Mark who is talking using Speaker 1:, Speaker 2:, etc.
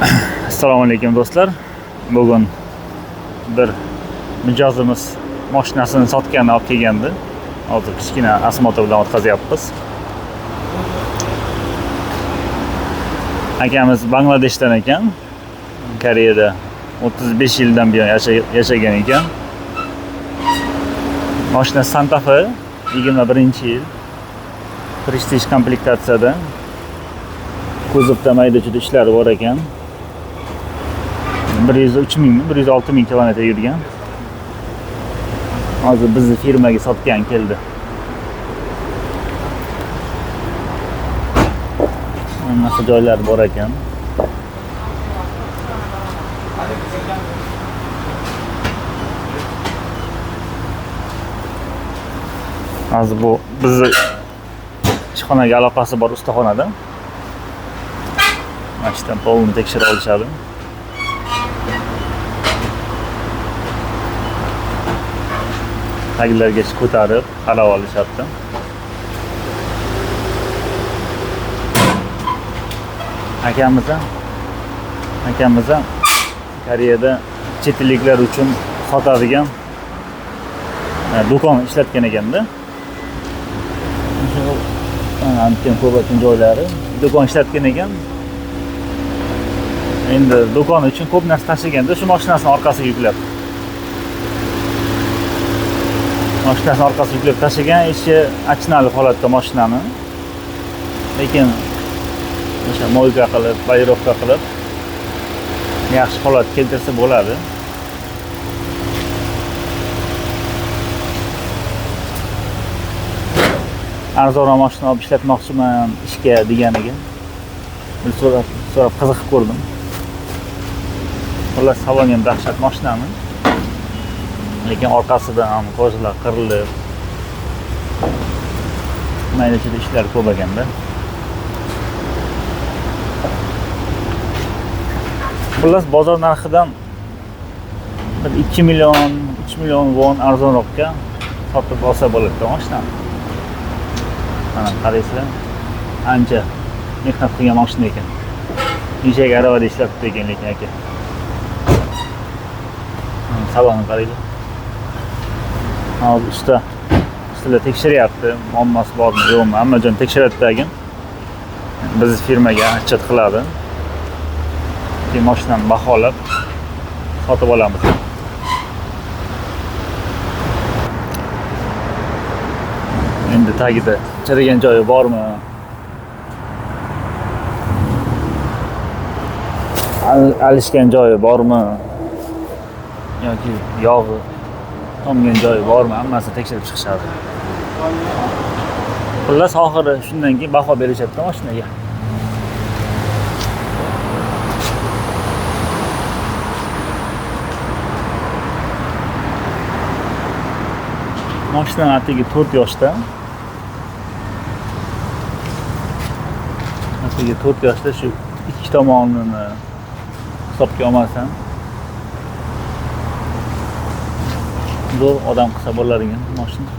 Speaker 1: Assalomu alaykum do'stlar. Bugun bir mijozimiz mashinasini sotganini olib kelgandi. Hozir kichkina osmotov bilan o'tkazyapmiz. Akamiz Bangladeshdan ekan. Koreyada 35 yildan buyon yashagan ekan. Mashina Santa Fe 21-yil. Prestige komplektatsiyada. Kuzovda mayda-chuyda ishlari bor ekan. 103 ming, 106 ming kilometr yurgan. Hozir bizni firmaga sotgan keldi. Hammasi joylari bor ekan. Hozir bu bizni ishxonaga aloqasi bor ustaxonada. Mashina polni tekshirib olishadi. Taglargacha ko'tarib, qarab olishadi. Akamiz Koreyada chet elliklar uchun sotadigan do'kon ishlatgan ekanda. Antin ko'p joylari do'kon ishlatgan ekan. Endi do'kon uchun ko'p narsa tashiganda shu mashinasini orqasiga yuklab. Mashinasini orqasiga yuklab tashigan, ichi achinali holatda mashinani. Lekin o'sha moyga qilib, bayroqqa qilib yaxshi holat keltirsa bo'ladi. Arzonroq mashina olib ishlatmoqchiman ishga deganiga. Bir so'rab qiziqib ko'rdim. Xullas salon ham dahshat mashinani. Lekin orqasidan ham ko'zlar qirilib, mayda-chuyda ishlar ko'p ekanda. Xullas bozor narxidan bir 2 million, 3 million won arzonroqqa sotib olsa bo'ladi mashinani. Mana qaraysizlar, ancha mehnat qilgan mashina ekan. Nechak aravada ishlatdi ekan lekin aka. Salonni qaraylar. Hozir ustalar tekshiryapti, muammosi bormi yo'qmi, hammajon tekshiradi ekan. Biz firmaga atchet qiladi. Keyin mashinani baholab sotib olamiz. Endi tagida chirigan joyi bormi? Alishgan joyi bormi? Yoki yog'i tomgan joyi bormi? Hammasi tekshirib chiqishadi. Xullas oxiri shundan keyin baho berishadi mashinaga. Mashina atigi 4 yoshda. Atigi 4 yoshda shu ikki tomonini hisobga olmasam zo'r odam qilsa bo'ladigan mashina.